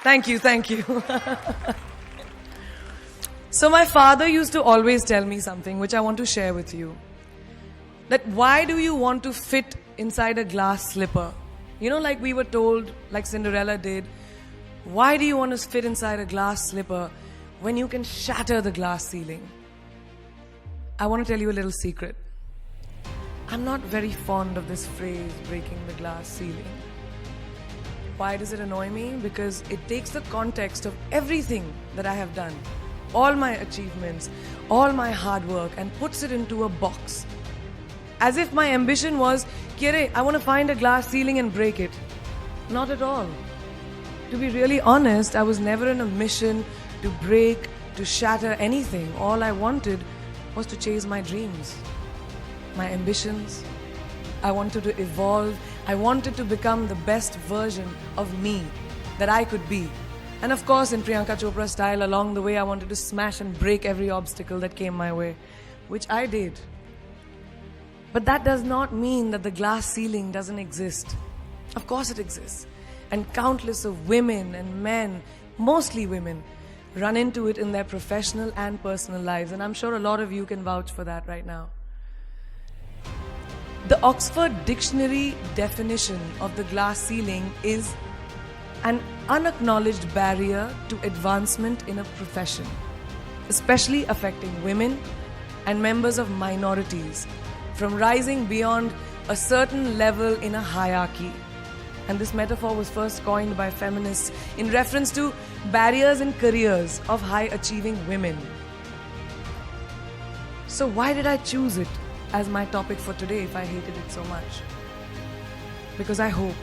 Thank you, thank you. So my father used to always tell me something which I want to share with you. That why do you want to fit inside a glass slipper? You know, like we were told, like Cinderella did, why do you want to fit inside a glass slipper when you can shatter the glass ceiling? I want to tell you a little secret. I'm not very fond of this phrase, breaking the glass ceiling. Why does it annoy me? Because it takes the context of everything that I have done, all my achievements, all my hard work, and puts it into a box. As if my ambition was, Kire, I want to find a glass ceiling and break it. Not at all. To be really honest, I was never in a mission to break, to shatter anything. All I wanted was to chase my dreams, my ambitions. I wanted to evolve. I wanted to become the best version of me that I could be. And of course, in Priyanka Chopra style, along the way, I wanted to smash and break every obstacle that came my way, which I did. But that does not mean that the glass ceiling doesn't exist. Of course it exists. And countless of women and men, mostly women, run into it in their professional and personal lives. And I'm sure a lot of you can vouch for that right now. The Oxford Dictionary definition of the glass ceiling is an unacknowledged barrier to advancement in a profession, especially affecting women and members of minorities from rising beyond a certain level in a hierarchy. And this metaphor was first coined by feminists in reference to barriers in careers of high-achieving women. So why did I choose it as my topic for today if I hated it so much? Because I hope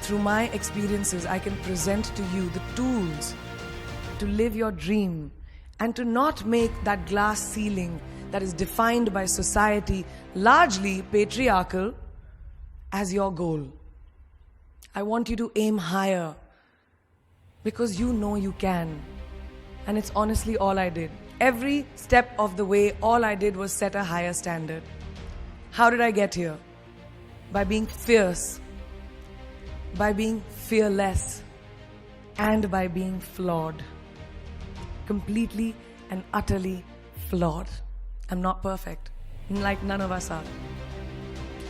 through my experiences I can present to you the tools to live your dream and to not make that glass ceiling that is defined by society, largely patriarchal, as your goal. I want you to aim higher because you know you can. And it's honestly all I did. Every step of the way, all I did was set a higher standard. How did I get here? By being fierce, by being fearless, and by being flawed. Completely and utterly flawed. I'm not perfect, like none of us are.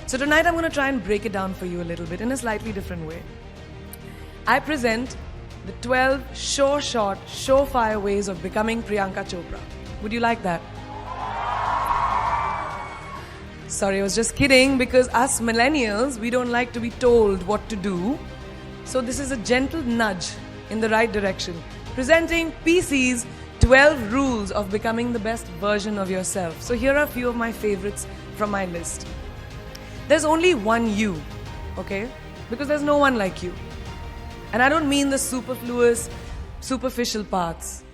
So tonight I'm going to try and break it down for you a little bit in a slightly different way. I present the 12 sure-shot, surefire ways of becoming Priyanka Chopra. Would you like that? Sorry, I was just kidding, because us millennials, we don't like to be told what to do. So this is a gentle nudge in the right direction. Presenting PC's 12 rules of becoming the best version of yourself. So here are a few of my favorites from my list. There's only one you, okay? Because there's no one like you. And I don't mean the superfluous, superficial parts.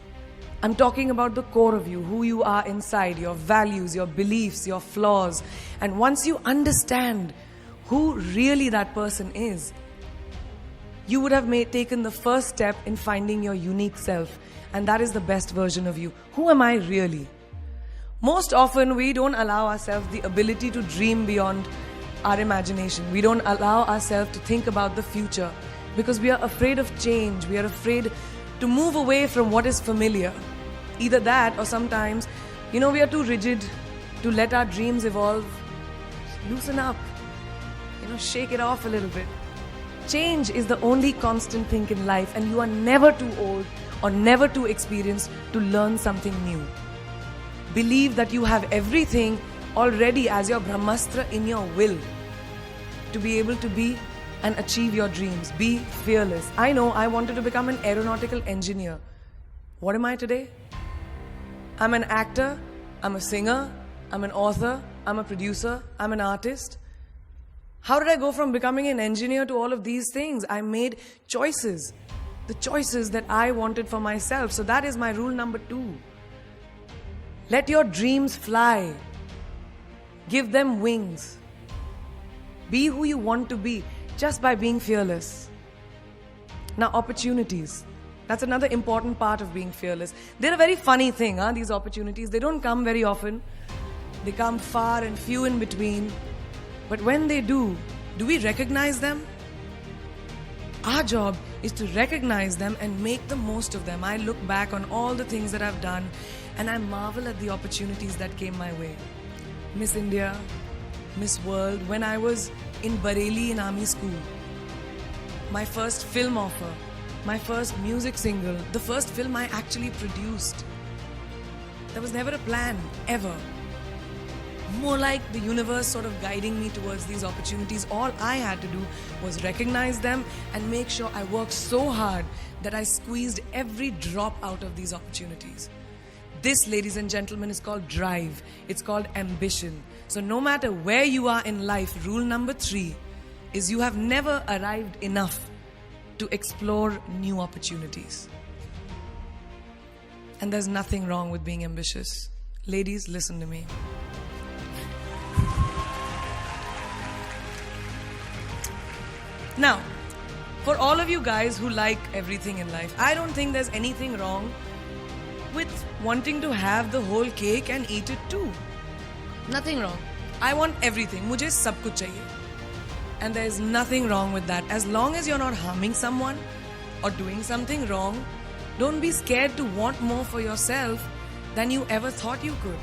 I'm talking about the core of you, who you are inside, your values, your beliefs, your flaws. And once you understand who really that person is, you would have taken the first step in finding your unique self. And that is the best version of you. Who am I really? Most often, we don't allow ourselves the ability to dream beyond our imagination. We don't allow ourselves to think about the future because we are afraid of change. We are afraid to move away from what is familiar. Either that or sometimes, we are too rigid to let our dreams evolve. Loosen up. Shake it off a little bit. Change is the only constant thing in life, and you are never too old or never too experienced to learn something new. Believe that you have everything already as your Brahmastra in your will to be able to be and achieve your dreams. Be fearless. I know I wanted to become an aeronautical engineer. What am I today? I'm an actor, I'm a singer, I'm an author, I'm a producer, I'm an artist. How did I go from becoming an engineer to all of these things? I made choices. The choices that I wanted for myself. So that is my rule number 2. Let your dreams fly. Give them wings. Be who you want to be just by being fearless. Now, opportunities. That's another important part of being fearless. They're a very funny thing, these opportunities. They don't come very often. They come far and few in between. But when they do we recognize them? Our job is to recognize them and make the most of them. I look back on all the things that I've done and I marvel at the opportunities that came my way. Miss India, Miss World, when I was in Bareilly in army school, my first film offer, my first music single, the first film I actually produced. There was never a plan, ever. More like the universe sort of guiding me towards these opportunities. All I had to do was recognize them and make sure I worked so hard that I squeezed every drop out of these opportunities. This, ladies and gentlemen, is called drive. It's called ambition. So no matter where you are in life, rule number 3 is you have never arrived enough to explore new opportunities. And there's nothing wrong with being ambitious. Ladies, listen to me. Now, for all of you guys who like everything in life, I don't think there's anything wrong with wanting to have the whole cake and eat it too. Nothing wrong. I want everything. Mujhe sab kuch chahiye. And there's nothing wrong with that. As long as you're not harming someone or doing something wrong, don't be scared to want more for yourself than you ever thought you could.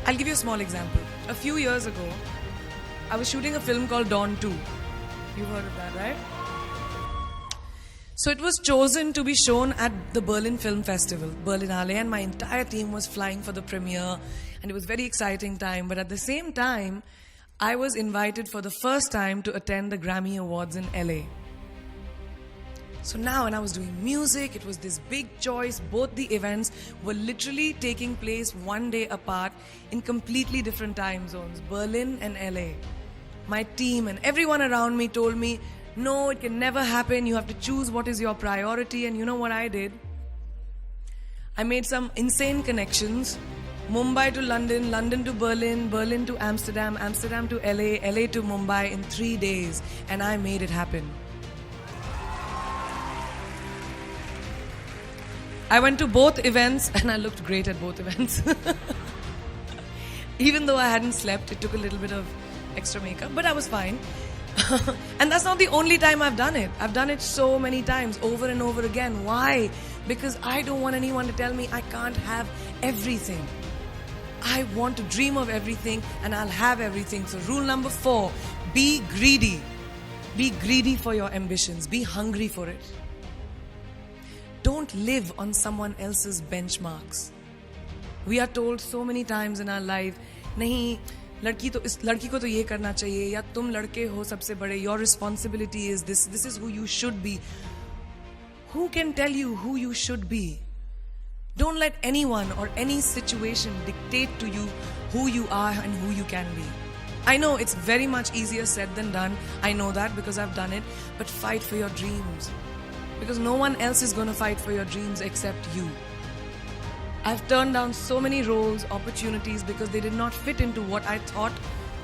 I'll give you a small example. A few years ago, I was shooting a film called Dawn 2. You've heard of that, right? So it was chosen to be shown at the Berlin Film Festival, Berlinale, and my entire team was flying for the premiere, and it was a very exciting time. But at the same time, I was invited for the first time to attend the Grammy Awards in LA. So now when I was doing music, it was this big choice. Both the events were literally taking place one day apart in completely different time zones, Berlin and LA. My team and everyone around me told me, no, it can never happen. You have to choose what is your priority. And you know what I did? I made some insane connections. Mumbai to London, London to Berlin, Berlin to Amsterdam, Amsterdam to LA, LA to Mumbai in 3 days. And I made it happen. I went to both events and I looked great at both events. Even though I hadn't slept, it took a little bit of extra makeup, but I was fine. And that's not the only time I've done it. I've done it so many times, over and over again. Why? Because I don't want anyone to tell me I can't have everything. I want to dream of everything and I'll have everything. So rule number 4, be greedy. Be greedy for your ambitions. Be hungry for it. Don't live on someone else's benchmarks. We are told so many times in our life, नहीं, लड़की को तो ये करना चाहिए, या तुम लड़के हो सबसे बड़े, your responsibility is this is who you should be. Who can tell you who you should be? Don't let anyone or any situation dictate to you who you are and who you can be. I know it's very much easier said than done. I know that because I've done it. But fight for your dreams. Because no one else is going to fight for your dreams except you. I've turned down so many roles, opportunities because they did not fit into what I thought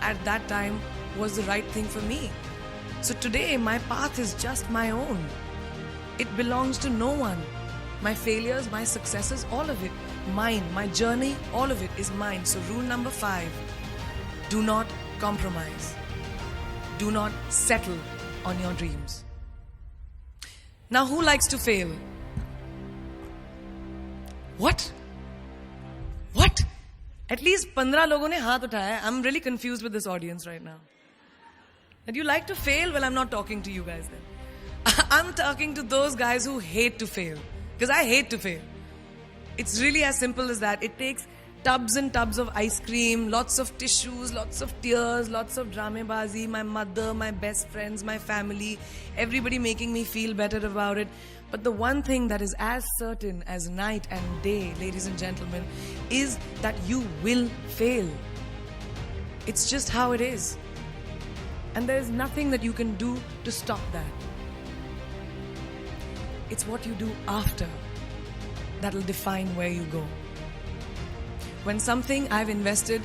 at that time was the right thing for me. So today my path is just my own. It belongs to no one. My failures, my successes, all of it, mine. My journey, all of it is mine. So rule number 5, do not compromise. Do not settle on your dreams. Now, who likes to fail? What? What? At least 15 लोगों ने हाथ उठाया है. I'm really confused with this audience right now. That you like to fail? Well, I'm not talking to you guys then. I'm talking to those guys who hate to fail. Because I hate to fail. It's really as simple as that. It takes tubs and tubs of ice cream, lots of tissues, lots of tears, lots of dramabazi, my mother, my best friends, my family, everybody making me feel better about it. But the one thing that is as certain as night and day, ladies and gentlemen, is that you will fail. It's just how it is. And there is nothing that you can do to stop that. It's what you do after that will define where you go. When something I've invested,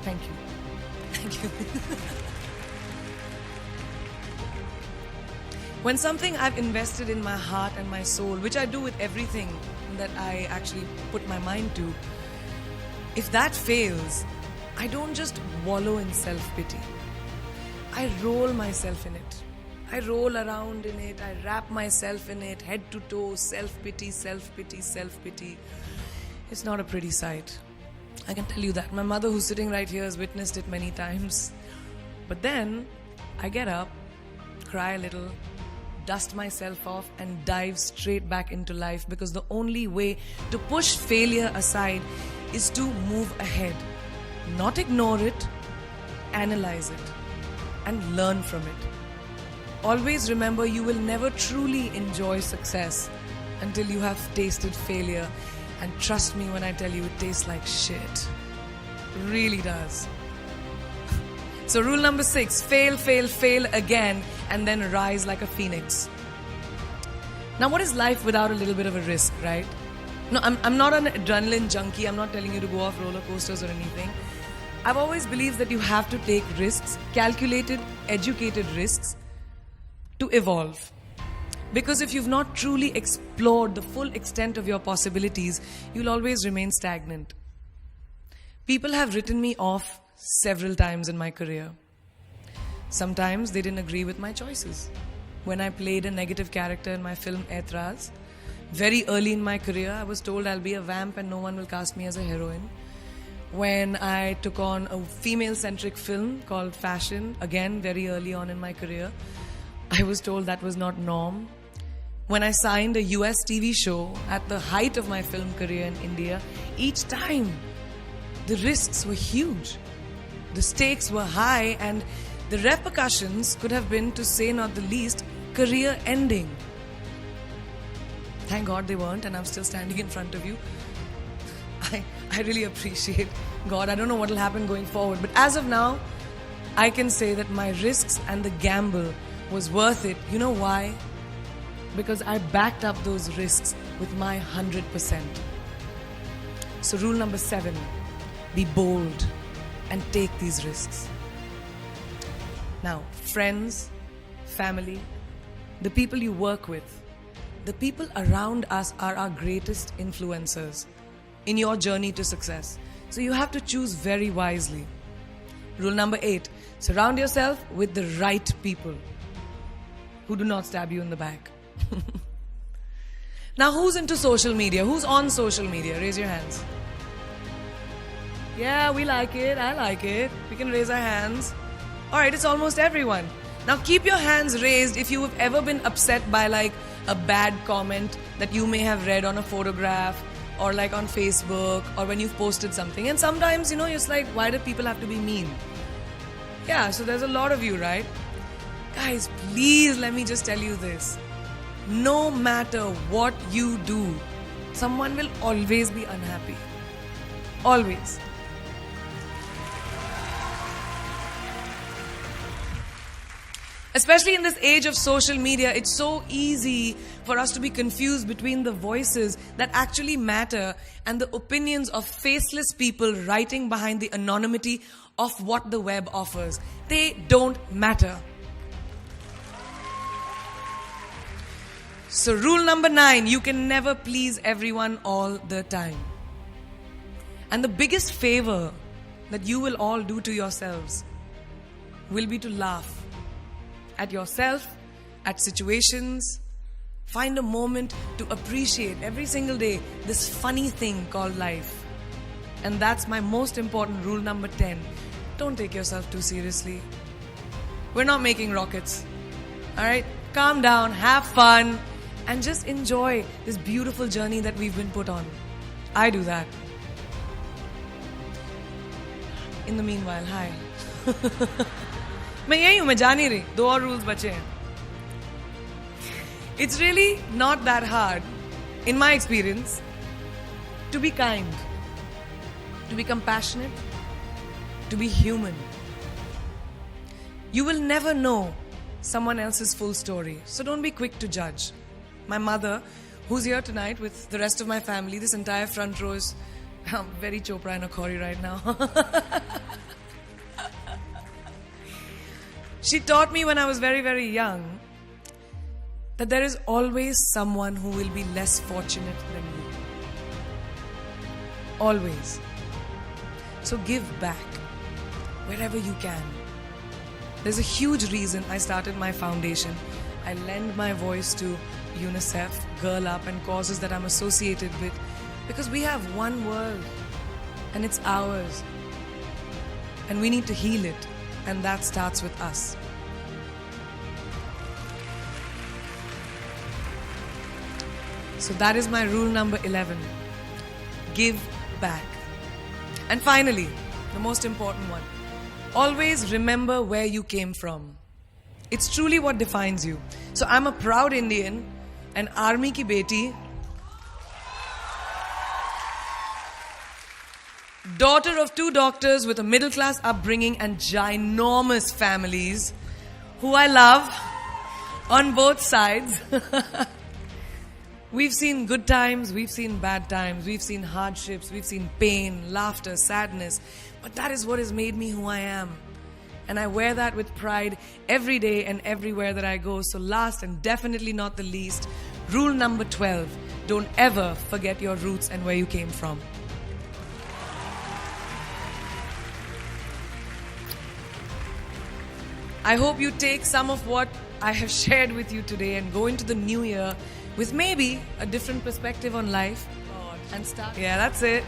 thank you. When something I've invested in my heart and my soul, which I do with everything that I actually put my mind to, if that fails, I don't just wallow in self-pity. I roll myself in it. I roll around in it, I wrap myself in it, head to toe, self-pity, self-pity, self-pity. It's not a pretty sight. I can tell you that. My mother, who's sitting right here, has witnessed it many times. But then, I get up, cry a little, dust myself off and dive straight back into life, because the only way to push failure aside is to move ahead. Not ignore it, analyze it, and learn from it. Always remember, you will never truly enjoy success until you have tasted failure. And trust me when I tell you, it tastes like shit. Really does. So rule number 6, fail, fail, fail again, and then rise like a phoenix. Now, what is life without a little bit of a risk, right? No, I'm not an adrenaline junkie. I'm not telling you to go off roller coasters or anything. I've always believed that you have to take risks, calculated, educated risks, to evolve. Because if you've not truly explored the full extent of your possibilities, you'll always remain stagnant. People have written me off several times in my career. Sometimes they didn't agree with my choices. When I played a negative character in my film Aitraz, very early in my career, I was told I'll be a vamp and no one will cast me as a heroine. When I took on a female-centric film called Fashion, again very early on in my career, I was told that was not norm. When I signed a US TV show at the height of my film career in India, each time the risks were huge. The stakes were high and the repercussions could have been, to say not the least, career ending. Thank God they weren't, and I'm still standing in front of you. I really appreciate God. I don't know what will happen going forward, but as of now, I can say that my risks and the gamble was worth it. You know why? Because I backed up those risks with my 100%. So rule number 7, be bold and take these risks. Now, friends, family, the people you work with, the people around us are our greatest influencers in your journey to success. So you have to choose very wisely. Rule number 8, surround yourself with the right people who do not stab you in the back. Now, who's into social media? Who's on social media? Raise your hands. Yeah, we like it. I like it. We can raise our hands. Alright, it's almost everyone. Now keep your hands raised if you have ever been upset by like a bad comment that you may have read on a photograph or like on Facebook or when you've posted something. And sometimes, you're just like, why do people have to be mean? Yeah, so there's a lot of you, right? Guys, please let me just tell you this. No matter what you do, someone will always be unhappy. Always. Especially in this age of social media, it's so easy for us to be confused between the voices that actually matter and the opinions of faceless people writing behind the anonymity of what the web offers. They don't matter. So rule number 9, you can never please everyone all the time. And the biggest favor that you will all do to yourselves will be to laugh at yourself, at situations. Find a moment to appreciate every single day this funny thing called life. And that's my most important rule number 10. Don't take yourself too seriously. We're not making rockets. Alright? Calm down, have fun, and just enjoy this beautiful journey that we've been put on. I do that. In the meanwhile, hi. मैं यही हूँ, मैं जा नहीं रही. 2 और rules बचे हैं. It's really not that hard, in my experience, to be kind, to be compassionate, to be human. You will never know someone else's full story, so don't be quick to judge. My mother, who's here tonight with the rest of my family, this entire front row is very Chopra and Akhori right now. She taught me when I was very, very young that there is always someone who will be less fortunate than you. Always. So give back wherever you can. There's a huge reason I started my foundation. I lend my voice to UNICEF, Girl Up, and causes that I'm associated with, because we have one world and it's ours. And we need to heal it, and that starts with us. So that is my rule number 11. Give back. And finally, the most important one. Always remember where you came from. It's truly what defines you. So I'm a proud Indian, an army ki beti, daughter of 2 doctors with a middle class upbringing and ginormous families who I love on both sides. We've seen good times, we've seen bad times, we've seen hardships, we've seen pain, laughter, sadness. But that is what has made me who I am. And I wear that with pride every day and everywhere that I go. So last and definitely not the least, rule number 12. Don't ever forget your roots and where you came from. I hope you take some of what I have shared with you today and go into the new year with maybe a different perspective on life. And start. Yeah, that's it.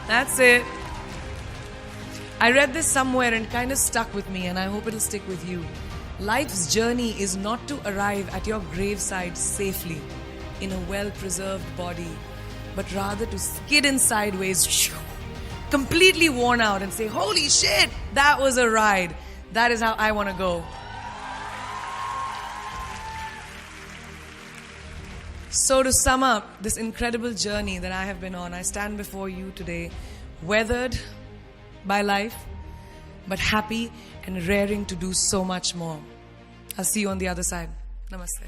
That's it. I read this somewhere and kind of stuck with me, and I hope it'll stick with you. Life's journey is not to arrive at your graveside safely in a well-preserved body, but rather to skid in sideways, completely worn out, and say, holy shit, that was a ride. That is how I want to go. So to sum up this incredible journey that I have been on, I stand before you today, weathered by life, but happy and raring to do so much more. I'll see you on the other side. Namaste.